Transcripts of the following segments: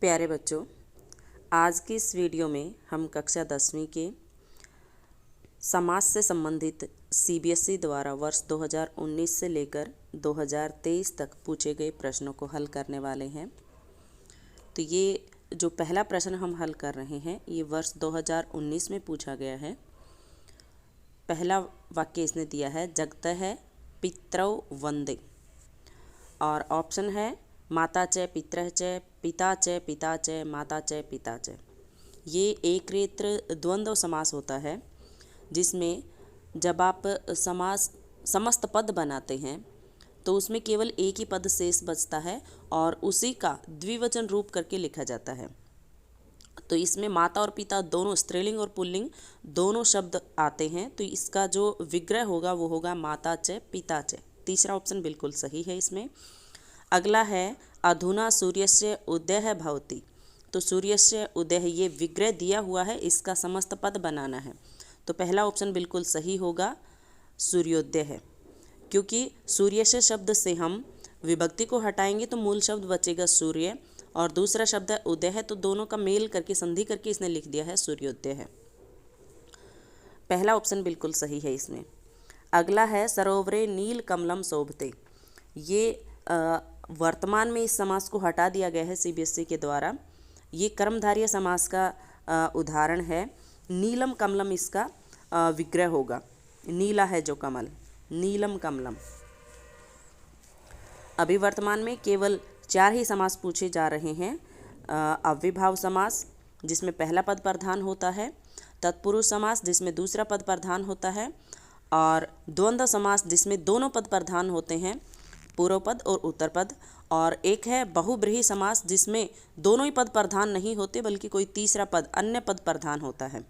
प्यारे बच्चों, आज की इस वीडियो में हम कक्षा 10वीं के समाज से संबंधित सीबीएसई द्वारा वर्ष 2019 से लेकर 2023 तक पूछे गए प्रश्नों को हल करने वाले हैं। तो ये जो पहला प्रश्न हम हल कर रहे हैं ये वर्ष 2019 में पूछा गया है। पहला वाक्य इसने दिया है, जगत है पितरौ वंदे, और ऑप्शन है माता च पितरः च पिता च पिता च माता च पिता च। ये एक रेत्र द्वंद्व समास होता है जिसमें जब आप समास समस्त पद बनाते हैं तो उसमें केवल एक ही पद शेष बचता है और उसी का द्विवचन रूप करके लिखा जाता है। तो इसमें माता और पिता दोनों स्त्रीलिंग और पुल्लिंग दोनों शब्द आते हैं। तो इसका जो विग्रह होगा वो होगा माता च पिता च। तीसरा ऑप्शन बिल्कुल सही है इसमें। अगला है अधुना सूर्यस्य उदयः भवति। तो सूर्यस्य उदय ये विग्रह दिया हुआ है, इसका समस्त पद बनाना है। तो पहला ऑप्शन बिल्कुल सही होगा, सूर्योदय है, क्योंकि सूर्य से शब्द से हम विभक्ति को हटाएंगे तो मूल शब्द बचेगा सूर्य, और दूसरा शब्द है उदय है, तो दोनों का मेल करके संधि करके इसने लिख दिया है सूर्योदय है। पहला ऑप्शन बिल्कुल सही है इसमें। अगला है सरोवरे नील कमलम शोभते। ये वर्तमान में इस समास को हटा दिया गया है सीबीएसई के द्वारा। ये कर्मधारय समास का उदाहरण है। नीलम कमलम इसका विग्रह होगा। नीला है जो कमल, नीलम कमलम। अभी वर्तमान में केवल 4 ही समास पूछे जा रहे हैं। अव्ययभाव समास जिसमें पहला पद प्रधान होता है, तत्पुरुष समास जिसमें दूसरा पद प्रधान होता है, और द्वंद्व समास जिसमें दोनों पद प्रधान होते हैं, पूर्व पद और उत्तर पद, और एक है बहुब्रीहि समास जिसमें दोनों ही पद प्रधान नहीं होते बल्कि कोई तीसरा पद अन्य पद प्रधान होता है।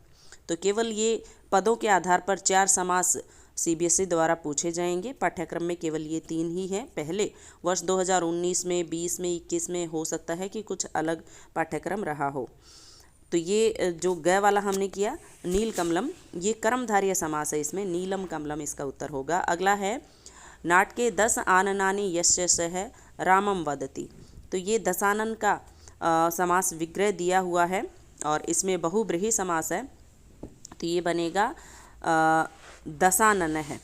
तो केवल ये पदों के आधार पर 4 समास सीबीएसई द्वारा पूछे जाएंगे। पाठ्यक्रम में केवल ये 3 ही हैं। पहले वर्ष 2019 में, 20 में, 21 में हो सकता है कि कुछ अलग पाठ्यक्रम रहा हो। तो ये जो ग वाला हमने किया नील कमलम, ये कर्मधारय समास है, इसमें नीलम कमलम इसका उत्तर होगा। अगला है नाटके 10 आननानि यस्य सह रामम वदति। तो ये दशानन का समास विग्रह दिया हुआ है और इसमें बहुब्रीहि समास है, तो ये बनेगा दशानन है,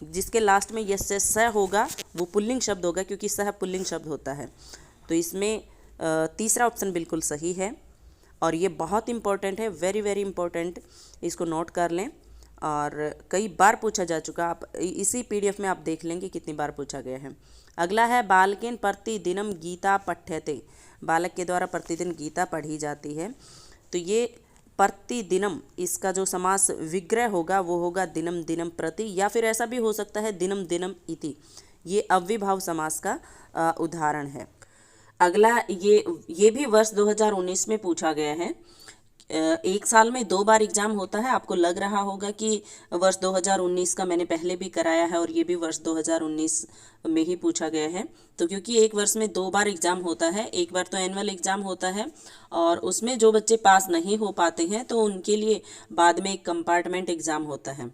जिसके लास्ट में यस्य स होगा वो पुल्लिंग शब्द होगा क्योंकि सह पुल्लिंग शब्द होता है। तो इसमें तीसरा ऑप्शन बिल्कुल सही है और ये बहुत इंपॉर्टेंट है, वेरी वेरी इंपॉर्टेंट, इसको नोट कर लें। और कई बार पूछा जा चुका, आप इसी पीडीएफ में आप देख लेंगे कितनी बार पूछा गया है। अगला है बालकेन प्रतिदिनम गीता पठ्यते। बालक के द्वारा प्रतिदिन गीता पढ़ी जाती है। तो ये प्रतिदिनम इसका जो समास विग्रह होगा वो होगा दिनम दिनम प्रति, या फिर ऐसा भी हो सकता है दिनम दिनम इति। ये अव्ययभाव समास का उदाहरण है। अगला ये भी वर्ष 2019 में पूछा गया है। एक साल में 2 बार एग्जाम होता है। आपको लग रहा होगा कि वर्ष 2019 का मैंने पहले भी कराया है और ये भी वर्ष 2019 में ही पूछा गया है। तो क्योंकि एक वर्ष में 2 बार एग्जाम होता है, एक बार तो एनुअल एग्जाम होता है और उसमें जो बच्चे पास नहीं हो पाते हैं तो उनके लिए बाद में एक कंपार्टमेंट एग्जाम होता है।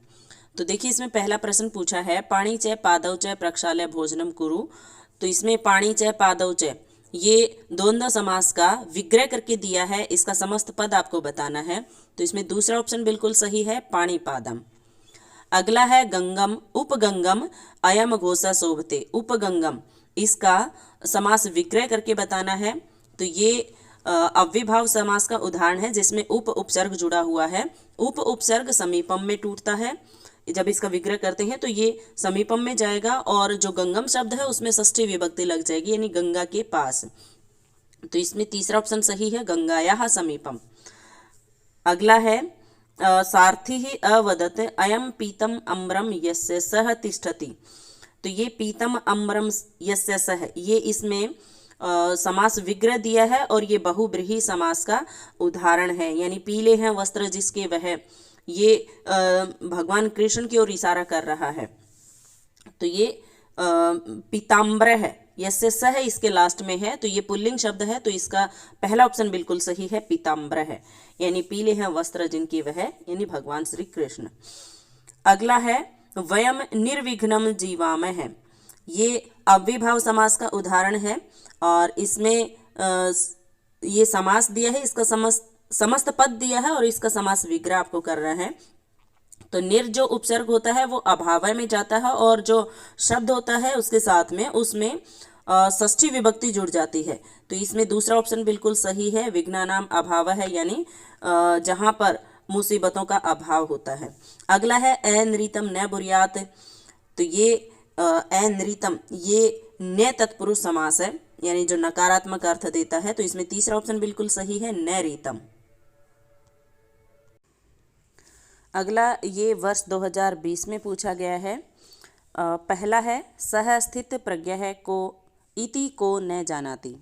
तो देखिए इसमें पहला प्रश्न पूछा है, पाणी च पादौ च प्रक्षाल्य भोजनम कुरु। तो इसमें पाणी च पादौ च ये द्वंद्व समास का विग्रह करके दिया है, इसका समस्त पद आपको बताना है। तो इसमें दूसरा ऑप्शन बिल्कुल सही है, पाणिपादम। अगला है गंगम उपगंगम अयम घोषा शोभते। उपगंगम इसका समास विग्रह करके बताना है। तो ये अव्ययभाव समास का उदाहरण है जिसमें उप उपसर्ग जुड़ा हुआ है। उप उपसर्ग समीपम में टूटता है। जब इसका विग्रह करते हैं तो ये समीपम में जाएगा और जो गंगम शब्द है उसमें षष्ठी विभक्ति लग जाएगी, यानी गंगा के पास। तो इसमें तीसरा ऑप्शन सही है, गंगायाः समीपम। अगला है सारथी ही अवदत अयम पीतम अम्रम यस्य सह तिष्ठति। तो ये पीतम अम्रम यस्य सह, ये इसमें समास विग्रह दिया है और ये बहुब्रीहि समास का उदाहरण है, यानी पीले हैं वस्त्र जिसके वह, ये भगवान कृष्ण की ओर इशारा कर रहा है। तो ये पीताम्बर है, यस्य स है इसके लास्ट में है, तो ये पुल्लिंग शब्द है। तो इसका पहला ऑप्शन बिल्कुल सही है, पीताम्बर है, यानी पीले हैं वस्त्र जिनकी वह, यानी भगवान श्री कृष्ण। अगला है वयम निर्विघ्नम जीवामः है। ये अव्ययभाव समास का उदाहरण है और इसमें ये समास दिया है, इसका समस्त पद दिया है और इसका समास विग्रह आपको करना है। तो निर जो उपसर्ग होता है वो अभावय में जाता है और जो शब्द होता है उसके साथ में उसमें षष्ठी विभक्ति जुड़ जाती है। तो इसमें दूसरा ऑप्शन बिल्कुल सही है, विघ्नानाम अभाव है, यानी जहाँ पर मुसीबतों का अभाव होता है। अगला है अनृतम न बुर्यात। तो ये अनृतम ये न तत्पुरुष समास है, यानी जो नकारात्मक अर्थ देता है। तो इसमें तीसरा ऑप्शन बिल्कुल सही है, नरीतम। अगला ये वर्ष 2020 में पूछा गया है। पहला है सह स्थित प्रज्ञ है को इति को न जानाति।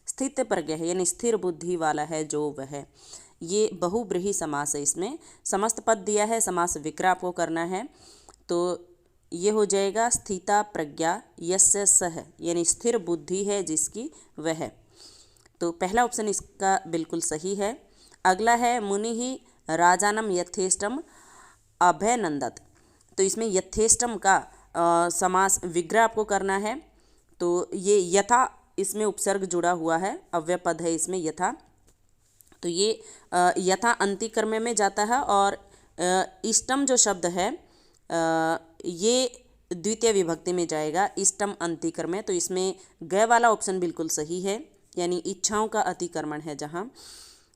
स्थित प्रज्ञ है यानी स्थिर बुद्धि वाला है जो वह, ये बहुब्रीहि समास है। इसमें समस्त पद दिया है, समास विग्रह आपको करना है। तो ये हो जाएगा स्थिता प्रज्ञा यस्य सह, यानी स्थिर बुद्धि है जिसकी वह। तो पहला ऑप्शन इसका बिल्कुल सही है। अगला है मुनि ही राजानम यथेष्टम अभयनंदत। तो इसमें यथेष्टम का समास विग्रह आपको करना है। तो ये यथा, इसमें उपसर्ग जुड़ा हुआ है, अव्यय पद है इसमें यथा। तो ये यथा अंतिकर्म में जाता है और इष्टम जो शब्द है ये द्वितीय विभक्ति में जाएगा, इष्टम अंतिकर्म। तो इसमें ग वाला ऑप्शन बिल्कुल सही है, यानी इच्छाओं का अतिक्रमण है जहाँ।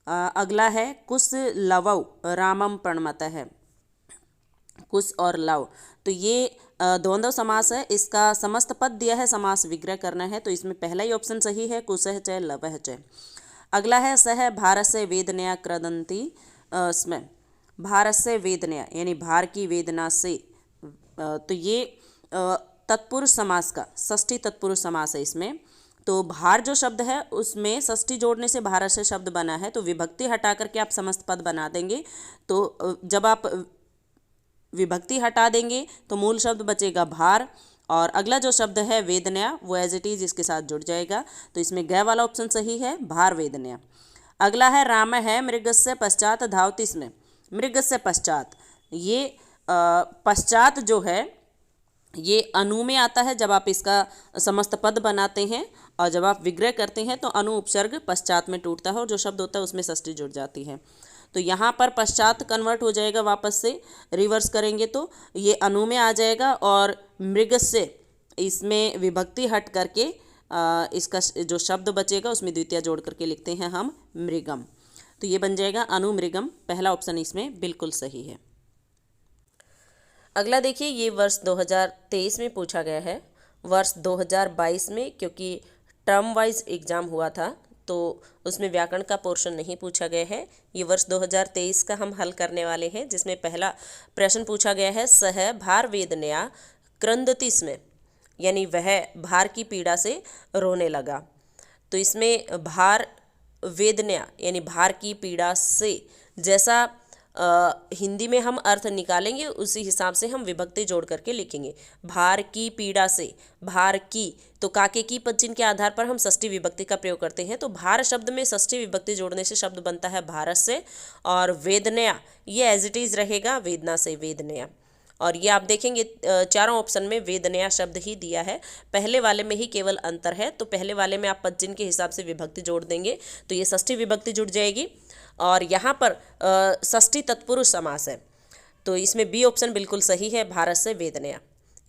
अगला है कुश लवौ रामम प्रणमत है। कुश और लव, तो ये द्वंद्व समास है, इसका समस्त पद दिया है, समास विग्रह करना है। तो इसमें पहला ही ऑप्शन सही है, कुशः च लवः च। अगला है सह भारस्य वेदनया क्रदन्ति स्म। भारस्य वेदनया यानी भार की वेदना से। तो ये तत्पुरुष समास का षष्ठी तत्पुरुष समास है इसमें। तो भार जो शब्द है उसमें षष्ठी जोड़ने से भारस्य शब्द बना है, तो विभक्ति हटा करके आप समस्त पद बना देंगे। तो जब आप विभक्ति हटा देंगे तो मूल शब्द बचेगा भार, और अगला जो शब्द है वेदनया वो एज इट इज इसके साथ जुड़ जाएगा। तो इसमें ग वाला ऑप्शन सही है, भार वेदनया। अगला है राम है मृगस्य पश्चात धावति स्म। मृगस्य पश्चात, ये पश्चात जो है ये अनु में आता है जब आप इसका समस्त पद बनाते हैं, और जब आप विग्रह करते हैं तो अनु उपसर्ग पश्चात में टूटता है और जो शब्द होता है उसमें षष्ठी जुड़ जाती है। तो यहाँ पर पश्चात कन्वर्ट हो जाएगा, वापस से रिवर्स करेंगे तो ये अनु में आ जाएगा, और मृग से इसमें विभक्ति हट करके इसका जो शब्द बचेगा उसमें द्वितीय जोड़ करके लिखते हैं हम मृगम। तो ये बन जाएगा अनु मृगम। पहला ऑप्शन इसमें बिल्कुल सही है। अगला देखिए, ये वर्ष 2023 में पूछा गया है। वर्ष 2022 में क्योंकि टर्म वाइज एग्ज़ाम हुआ था तो उसमें व्याकरण का पोर्शन नहीं पूछा गया है। ये वर्ष 2023 का हम हल करने वाले हैं, जिसमें पहला प्रश्न पूछा गया है सह भार वेदनया क्रंदति स्म, यानी वह भार की पीड़ा से रोने लगा। तो इसमें भार वेदनया यानी भार की पीड़ा से, जैसा हिंदी में हम अर्थ निकालेंगे उसी हिसाब से हम विभक्ति जोड़ करके लिखेंगे। भार की पीड़ा से, भार की, तो काके की पदचिह्न के आधार पर हम षष्ठी विभक्ति का प्रयोग करते हैं। तो भार शब्द में षष्ठी विभक्ति जोड़ने से शब्द बनता है भारत से, और वेदनया ये एज इट इज रहेगा वेदना से, वेदनया। और ये आप देखेंगे चारों ऑप्शन में वेदनया शब्द ही दिया है, पहले वाले में ही केवल अंतर है। तो पहले वाले में आप पदचिह्न के हिसाब से विभक्ति जोड़ देंगे तो ये षष्ठी विभक्ति जुड़ जाएगी, और यहाँ पर षष्ठी तत्पुरुष समास है। तो इसमें बी ऑप्शन बिल्कुल सही है, भारत से वेदनया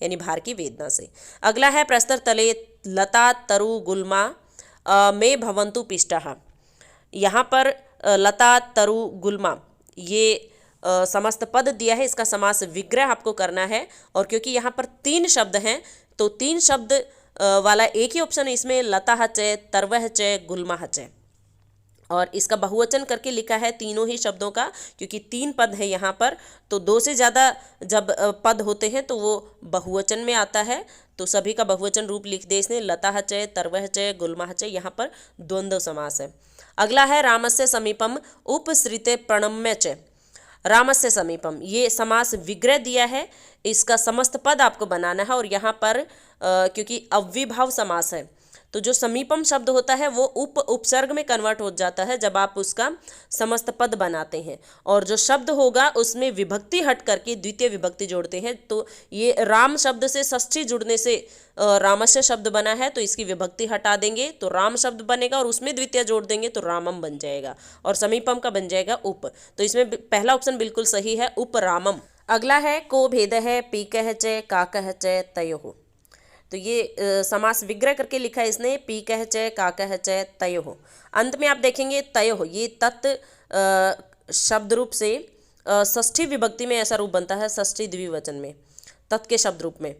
यानी भार की वेदना से। अगला है प्रस्तर तले लता तरु गुल्मा में भवंतु पिष्टः। यहाँ पर लता तरु गुल्मा ये समस्त पद दिया है, इसका समास विग्रह आपको करना है। और क्योंकि यहाँ पर 3 शब्द हैं तो 3 शब्द वाला एक ही ऑप्शन है इसमें, लता च तरवह च गुल्मा च, और इसका बहुवचन करके लिखा है तीनों ही शब्दों का, क्योंकि 3 पद है यहाँ पर। तो 2 से ज़्यादा जब पद होते हैं तो वो बहुवचन में आता है, तो सभी का बहुवचन रूप लिख दे इसने, लता च तरवह च गुल्मा च। यहाँ पर द्वंद्व समास है। अगला है रामस्य समीपम उपसृते प्रणम्य च। रामस्य समीपम ये समास विग्रह दिया है, इसका समस्त पद आपको बनाना है। और यहाँ पर क्योंकि अव्ययभाव समास है तो जो समीपम शब्द होता है वो उपसर्ग में कन्वर्ट हो जाता है जब आप उसका समस्त पद बनाते हैं, और जो शब्द होगा उसमें विभक्ति हट करके द्वितीय विभक्ति जोड़ते हैं। तो ये राम शब्द से षष्ठी जुड़ने से रामस्य शब्द बना है, तो इसकी विभक्ति हटा देंगे तो राम शब्द बनेगा, और उसमें द्वितीय जोड़ देंगे तो रामम बन जाएगा, और समीपम का बन जाएगा उप। तो इसमें पहला ऑप्शन बिल्कुल सही है, उपरामम। अगला है को भेद है पीकः च काकः च तयोः। तो ये समास विग्रह करके लिखा है इसने, पीकः च काकः च तयोः। अंत में आप देखेंगे तयोः, ये तत् शब्द रूप से षष्ठी विभक्ति में ऐसा रूप बनता है, षष्ठी द्विवचन में तत् के शब्द रूप में।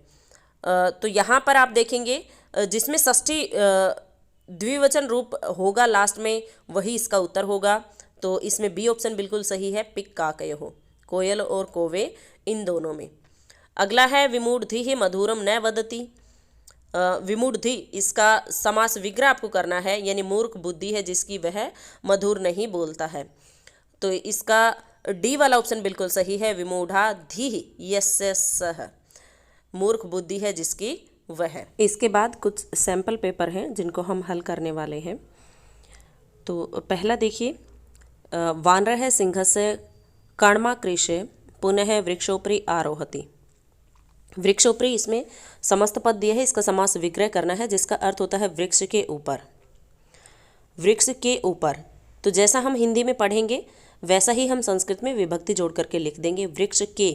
तो यहाँ पर आप देखेंगे जिसमें षष्ठी द्विवचन रूप होगा लास्ट में वही इसका उत्तर होगा। तो इसमें बी ऑप्शन बिल्कुल सही है, पिक काकयोः, कोयल और कोवे इन दोनों में। अगला है विमूढ़धि मधुरम न वदति। विमूढ़धि इसका समास विग्रह आपको करना है, यानी मूर्ख बुद्धि है जिसकी वह मधुर नहीं बोलता है। तो इसका डी वाला ऑप्शन बिल्कुल सही है, विमूढ़ाधि यस्य सः, मूर्ख बुद्धि है जिसकी वह। इसके बाद कुछ सैंपल पेपर हैं जिनको हम हल करने वाले हैं। तो पहला देखिए, वानरः सिंहस्य कर्माकृष्य पुनः वृक्षोपरि आरोहति। वृक्षोपरि इसमें समस्त पद दिया है, इसका समास विग्रह करना है जिसका अर्थ होता है वृक्ष के ऊपर, वृक्ष के ऊपर। तो जैसा हम हिंदी में पढ़ेंगे वैसा ही हम संस्कृत में विभक्ति जोड़ करके लिख देंगे, वृक्ष के।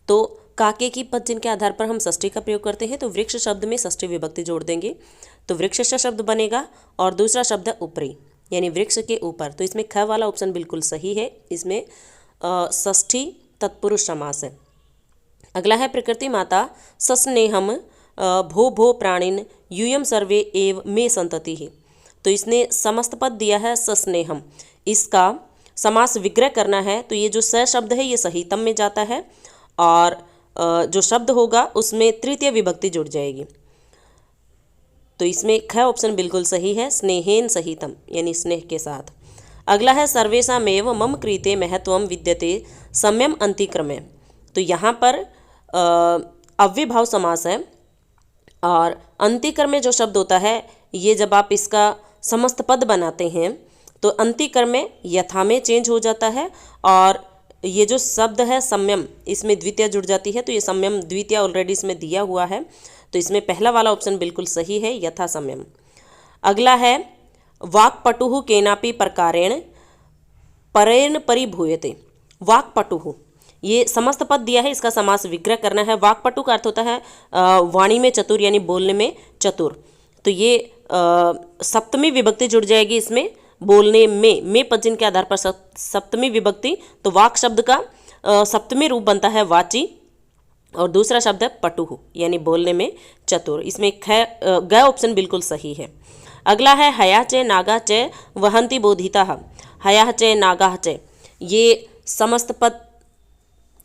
तो काके की पद जिनके आधार पर हम षष्ठी का प्रयोग करते हैं, तो वृक्ष शब्द में षष्ठी विभक्ति जोड़ देंगे तो वृक्ष शब्द बनेगा, और दूसरा शब्द है ऊपरी यानी वृक्ष के ऊपर। तो इसमें ख वाला ऑप्शन बिल्कुल सही है, इसमें षष्ठी तत्पुरुष समास है। अगला है प्रकृति माता सस्नेहम भो भो प्राणिन यूयम सर्वे एव मे संतति ही। तो इसने समस्त पद दिया है सस्नेहम, इसका समास विग्रह करना है। तो ये जो स शब्द है ये सहितम में जाता है, और जो शब्द होगा उसमें तृतीय विभक्ति जुड़ जाएगी। तो इसमें ख ऑप्शन बिल्कुल सही है, स्नेहेन सहितम यानी स्नेह के साथ। अगला है सर्वेषामेव मम कृते महत्वम विद्यते सम्यम अंतिक्रमे। तो यहाँ पर अव्यभाव समास है, और अंतिक्रम में जो शब्द होता है ये जब आप इसका समस्त पद बनाते हैं तो अंतिक्रम में यथा में चेंज हो जाता है, और ये जो शब्द है सम्यम इसमें द्वितीय जुड़ जाती है। तो ये सम्यम द्वितीय ऑलरेडी इसमें दिया हुआ है, तो इसमें पहला वाला ऑप्शन बिल्कुल सही है, यथा सम्यम। अगला है वाक्पटुः केनापि प्रकारेण परेण परिभूयते। वाक्पटुः ये समस्त पद दिया है, इसका समास विग्रह करना है। वाक्पटु का अर्थ होता है वाणी में चतुर यानी बोलने में चतुर। तो ये सप्तमी विभक्ति जुड़ जाएगी इसमें, बोलने में पद जिनके आधार पर सप्तमी विभक्ति, तो वाक शब्द का सप्तमी रूप बनता है वाची, और दूसरा शब्द है पटुः यानी बोलने में चतुर। इसमें ग ऑप्शन बिल्कुल सही है। अगला है हया च नागा च वहन्ति बोधिताः। हया च नागा च, ये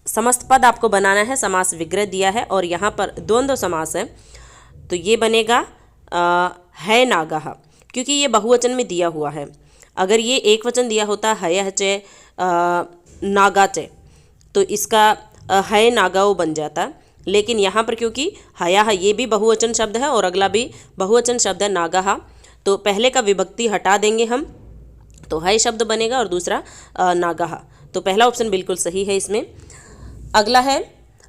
समस्त पद आपको बनाना है, समास विग्रह दिया है, और यहाँ पर द्वंद्व समास है। तो ये बनेगा है नागाः, क्योंकि ये बहुवचन में दिया हुआ है। अगर ये एक वचन दिया होता हयः च नागा च, तो इसका है नागाओ बन जाता, लेकिन यहाँ पर क्योंकि हया ये भी बहुवचन शब्द है और अगला भी बहुवचन शब्द है नागाः, तो पहले का विभक्ति हटा देंगे हम, तो है शब्द बनेगा और दूसरा नागाः। तो पहला ऑप्शन बिल्कुल सही है इसमें। अगला है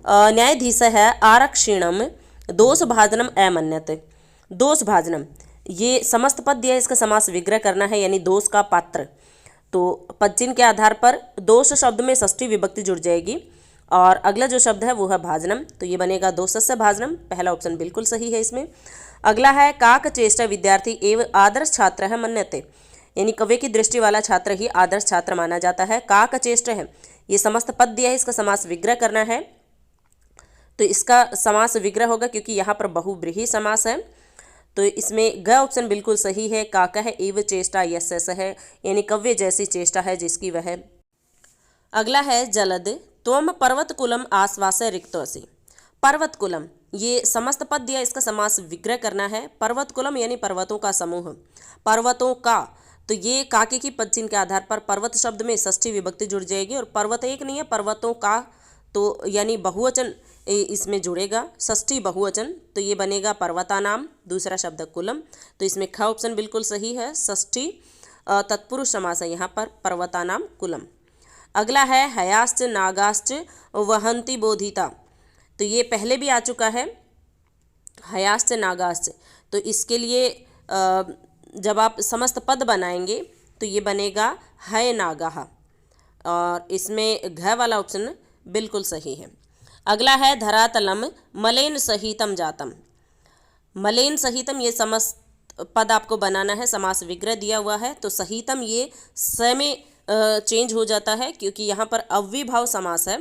न्यायाधीशः आरक्षिणम दोषभाजनम अमन्यते। दोषभाजनम ये समस्त पद दिया है, इसका समास विग्रह करना है यानी दोष का पात्र। तो पदचिन्ह के आधार पर दोष शब्द में षष्ठी विभक्ति जुड़ जाएगी, और अगला जो शब्द है वो है भाजनम, तो ये बनेगा दोषस्य भाजनम। पहला ऑप्शन बिल्कुल सही है इसमें। अगला है काक चेष्टा विद्यार्थी एवं आदर्श छात्र है मन्यते, यानी कव्य की दृष्टि वाला छात्र ही आदर्श छात्र माना जाता है। काक चेष्ट है, ये समस्त पद दिया है, इसका समास विग्रह करना है। तो इसका समास विग्रह होगा क्योंकि यहाँ पर बहुव्रीहि समास है, तो इसमें ग ऑप्शन बिल्कुल सही है। काका है एव चेष्टा यस्य सः है, यानी कव्य जैसी चेष्टा है जिसकी वह। अगला है जलद त्वम पर्वतकुलम आश्वास्य रिक्तोऽसि। पर्वतकुलम ये समस्त पद दिया, इसका समास विग्रह करना है। पर्वतकुलम यानी पर्वतों का समूह, पर्वतों का, तो ये काके की पदचिन्ह के आधार पर पर्वत शब्द में षष्ठी विभक्ति जुड़ जाएगी, और पर्वत एक नहीं है पर्वतों का, तो यानी बहुवचन इसमें जुड़ेगा, षष्ठी बहुवचन, तो ये बनेगा पर्वतानाम, दूसरा शब्द कुलम। तो इसमें ख ऑप्शन बिल्कुल सही है, षष्ठी तत्पुरुष समास है यहाँ पर, पर्वतानाम कुलम। अगला है हयाश्च नागाश्च वहंती बोधिता। तो ये पहले भी आ चुका है, हयाश्च नागाश्च। तो इसके लिए जब आप समस्त पद बनाएंगे तो ये बनेगा हय नागाः, और इसमें घ वाला ऑप्शन बिल्कुल सही है। अगला है धरातलम मलेन सहितम जातम। मलेन सहितम ये समस्त पद आपको बनाना है, समास विग्रह दिया हुआ है, तो सहितम ये स में चेंज हो जाता है क्योंकि यहाँ पर अव्ययभाव समास है,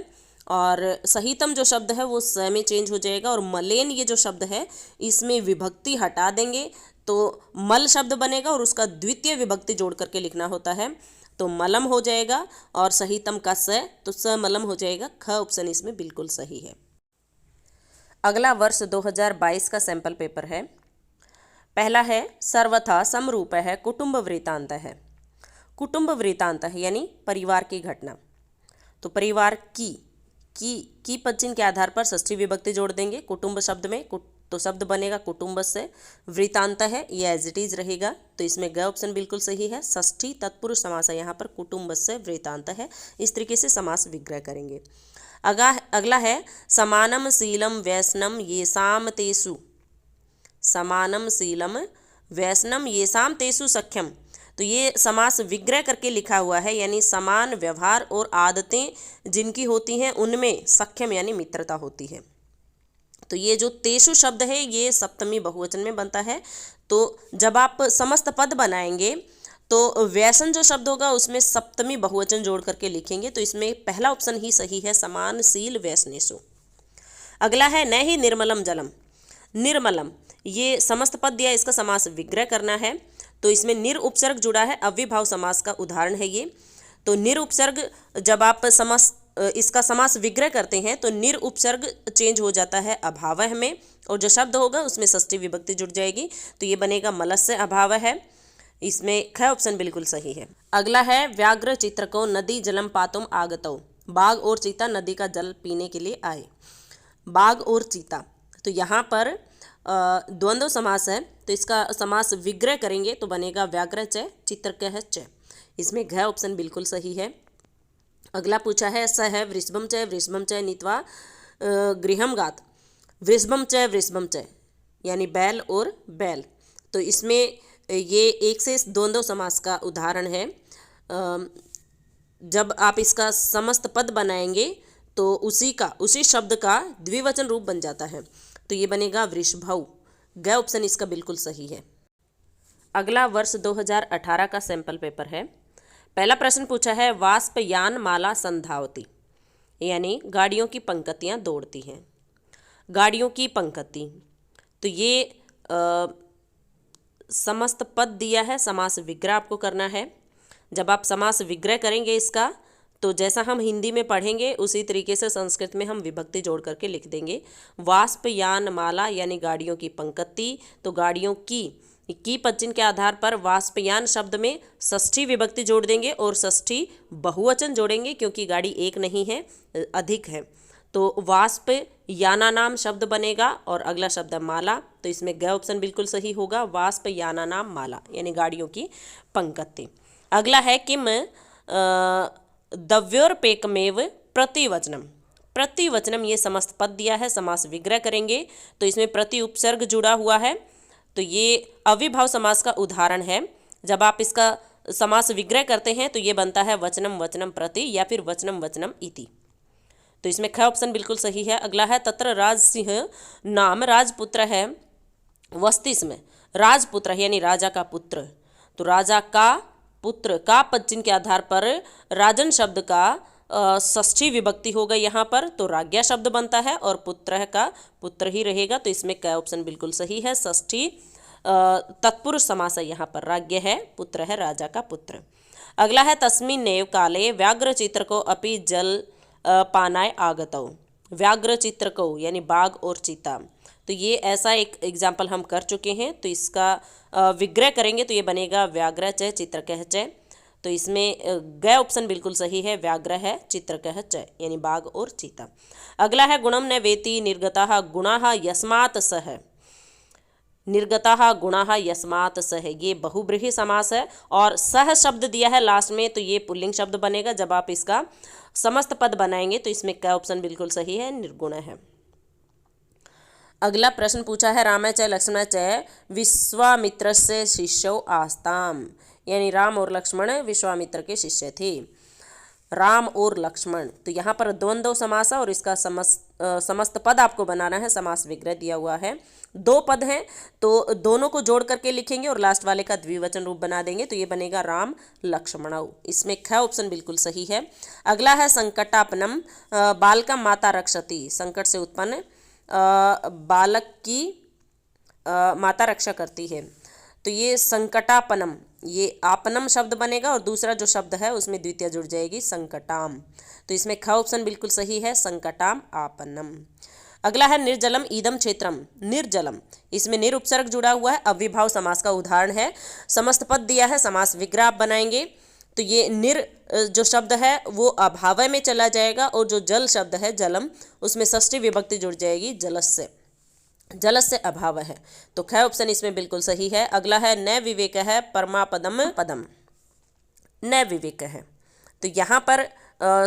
और सहितम जो शब्द है वो स में चेंज हो जाएगा, और मलेन ये जो शब्द है इसमें विभक्ति हटा देंगे तो मल शब्द बनेगा, और उसका द्वितीय विभक्ति जोड़ करके लिखना होता है, तो मलम हो जाएगा, और सहितम का स, तो स मलम हो जाएगा। ख ऑप्शन इसमें बिल्कुल सही है। अगला वर्ष 2022 का सैंपल पेपर है। पहला है सर्वथा समरूप है कुटुंब वृत्तांत है। कुटुंब वृत्तांत है यानी परिवार की घटना। तो परिवार की पद चिन्ह के आधार पर षष्ठी विभक्ति जोड़ देंगे कुटुंब शब्द में, तो शब्द बनेगा कुटुंबस्य। वृत्तांत है ये एज इट इज रहेगा, तो इसमें ग ऑप्शन बिल्कुल सही है। षष्ठी तत्पुरुष समास है यहाँ पर, कुटुंबस्य वृत्तांत है। इस तरीके से समास विग्रह करेंगे। अगला है समानम शीलम वैष्णम येषाम तेषु। समानम शीलम वैष्णम येषाम तेषु सख्यम। तो ये समास विग्रह करके लिखा हुआ है, यानी समान व्यवहार और आदतें जिनकी होती हैं उनमें सख्यम यानी मित्रता होती है। तो ये जो तेषु शब्द है ये सप्तमी बहुवचन में बनता है। तो जब आप समस्त पद बनाएंगे तो वैसन जो शब्द होगा उसमें सप्तमी बहुवचन जोड़ करके लिखेंगे, तो इसमें पहला ऑप्शन ही सही है, समानशील वैष्णेषु। अगला है न ही निर्मलम जलम। निर्मलम ये समस्त पद दिया, इसका समास विग्रह करना है, तो इसमें निर उपसर्ग जुड़ा है, अव्ययभाव समास का उदाहरण है ये। तो निर उपसर्ग जब आप इसका समास विग्रह करते हैं तो निर उपसर्ग चेंज हो जाता है अभावः में, और जो शब्द होगा उसमें षष्ठी विभक्ति जुड़ जाएगी, तो ये बनेगा मलस्य अभावः है। इसमें ख ऑप्शन बिल्कुल सही है। अगला है व्याघ्र चित्रको नदी जलम पातुम आगतौ। बाघ और चीता नदी का जल पीने के लिए आए। बाघ और चीता, तो यहाँ पर द्वंद्व समास है, तो इसका समास विग्रह करेंगे तो बनेगा व्याघ्र च चित्रकः च। इसमें घ ऑप्शन बिल्कुल सही है। अगला पूछा है स है वृषभम च नीत्वा गृहम गात। वृषभम च यानी बैल और बैल, तो इसमें ये एक से द्वंद्व समास का उदाहरण है। जब आप इसका समस्त पद बनाएंगे तो उसी शब्द का द्विवचन रूप बन जाता है, तो ये बनेगा वृषभौ। ग ऑप्शन इसका बिल्कुल सही है। अगला वर्ष 2018 का सैंपल पेपर है। पहला प्रश्न पूछा है वाष्पयान माला संधावती, यानी गाड़ियों की पंक्तियाँ दौड़ती हैं। गाड़ियों की पंक्ति, तो ये समस्त पद दिया है, समास विग्रह आपको करना है। जब आप समास विग्रह करेंगे इसका, तो जैसा हम हिंदी में पढ़ेंगे उसी तरीके से संस्कृत में हम विभक्ति जोड़ करके लिख देंगे। वाष्पयान माला यानी गाड़ियों की पंक्ति, तो गाड़ियों की पद चिन्ह के आधार पर वाष्पयान शब्द में षष्ठी विभक्ति जोड़ देंगे और षष्ठी बहुवचन जोड़ेंगे, क्योंकि गाड़ी एक नहीं है अधिक है। तो वाष्प याना नाम शब्द बनेगा, और अगला शब्द माला, तो इसमें ग ऑप्शन बिल्कुल सही होगा। वाष्प याना नाम माला यानी गाड़ियों की पंक्ति। अगला है किम दव्योरपेकमेव प्रतिवचनम। प्रतिवचनम ये समस्त पद दिया है, समास विग्रह करेंगे तो इसमें प्रति उपसर्ग जुड़ा हुआ है, तो ये अव्ययभाव समास का उदाहरण है। जब आप इसका समास विग्रह करते हैं तो ये बनता है वचनम वचनम प्रति या फिर वचनम वचनम इति, तो इसमें ख ऑप्शन बिल्कुल सही है। अगला है तत्र राज सिंह नाम राजपुत्र है वस्तिस में। राजपुत्र यानी राजा का पुत्र, तो राजा का पुत्र का पद चिन्ह के आधार पर राजन शब्द का षष्ठी विभक्ति होगा यहाँ पर, तो राज्ञा शब्द बनता है और पुत्र का पुत्र ही रहेगा, तो इसमें क ऑप्शन बिल्कुल सही है। षष्ठी तत्पुरुष समास है यहाँ पर, राज्ञ है पुत्र है राजा का पुत्र। अगला है तस्मिन्नेव काले व्याघ्र चित्रको अपि जल पानाय आगतौ। व्याघ्र चित्रको यानी बाघ और चीता, तो ये ऐसा एक एग्जाम्पल हम कर चुके हैं, तो इसका विग्रह करेंगे तो ये बनेगा व्याघ्र च चित्रकः च। तो इसमें ग ऑप्शन बिल्कुल सही है, व्याघ्र है, चित्रकः च यानी बाघ और चीता। अगला है गुणम न वेति निर्गतः गुणाः यस्मात् सः। निर्गतः गुणः यस्मात् सः, ये बहुब्रीहि समास है और सह शब्द दिया है लास्ट में, तो ये पुल्लिंग शब्द बनेगा। जब आप इसका समस्त पद बनाएंगे तो इसमें क ऑप्शन बिल्कुल सही है, निर्गुण है। अगला प्रश्न पूछा है राम च लक्ष्मण च विश्वामित्रस्य शिष्यौ आस्ताम, यानी राम और लक्ष्मण विश्वामित्र के शिष्य थे। राम और लक्ष्मण, तो यहाँ पर द्वंद्व समास है और इसका समस्त पद आपको बनाना है। समास विग्रह दिया हुआ है, 2 पद हैं तो दोनों को जोड़ करके लिखेंगे और लास्ट वाले का द्विवचन रूप बना देंगे, तो ये बनेगा राम लक्ष्मणौ। इसमें ख ऑप्शन बिल्कुल सही है। अगला है संकटापनम बालकम माता रक्षति, संकट से उत्पन्न बालक की माता रक्षा करती है। तो ये संकटापनम, ये आपनम शब्द बनेगा और दूसरा जो शब्द है उसमें द्वितीय जुड़ जाएगी संकटाम, तो इसमें ख ऑप्शन बिल्कुल सही है, संकटाम आपनम। अगला है निर्जलम ईदम क्षेत्रम, निर्जलम, इसमें निर उपसर्ग जुड़ा हुआ है, अव्ययभाव समास का उदाहरण है। समस्त पद दिया है, समास विग्रह आप बनाएंगे तो ये निर जो शब्द है वो अभावय में चला जाएगा और जो जल शब्द है जलम, उसमें षष्ठी विभक्ति जुड़ जाएगी जलस्य, जलस्य अभाव है, तो ख ऑप्शन इसमें बिल्कुल सही है। अगला है न विवेक है परमापदम पदम, न विवेक है, तो यहाँ पर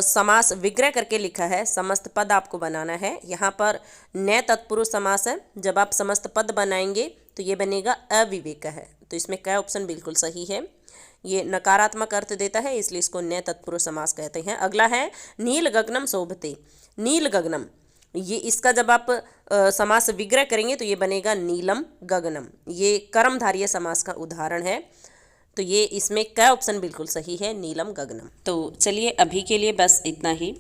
समास विग्रह करके लिखा है, समस्त पद आपको बनाना है। यहाँ पर न तत्पुरुष समास है, जब आप समस्त पद बनाएंगे तो ये बनेगा अविवेक है, तो इसमें क ऑप्शन बिल्कुल सही है। ये नकारात्मक अर्थ देता है इसलिए इसको न तत्पुरुष समास कहते हैं। अगला है नील गगनम शोभते, नील गगनम, ये इसका जब आप समास विग्रह करेंगे तो ये बनेगा नीलम गगनम, ये कर्मधारय समास का उदाहरण है, तो ये इसमें क ऑप्शन बिल्कुल सही है, नीलम गगनम। तो चलिए अभी के लिए बस इतना ही,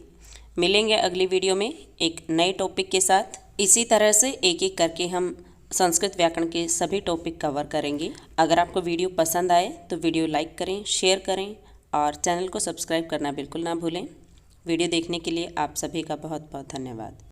मिलेंगे अगली वीडियो में एक नए टॉपिक के साथ। इसी तरह से एक एक करके हम संस्कृत व्याकरण के सभी टॉपिक कवर करेंगे। अगर आपको वीडियो पसंद आए तो वीडियो लाइक करें, शेयर करें और चैनल को सब्सक्राइब करना बिल्कुल ना भूलें। वीडियो देखने के लिए आप सभी का बहुत बहुत धन्यवाद।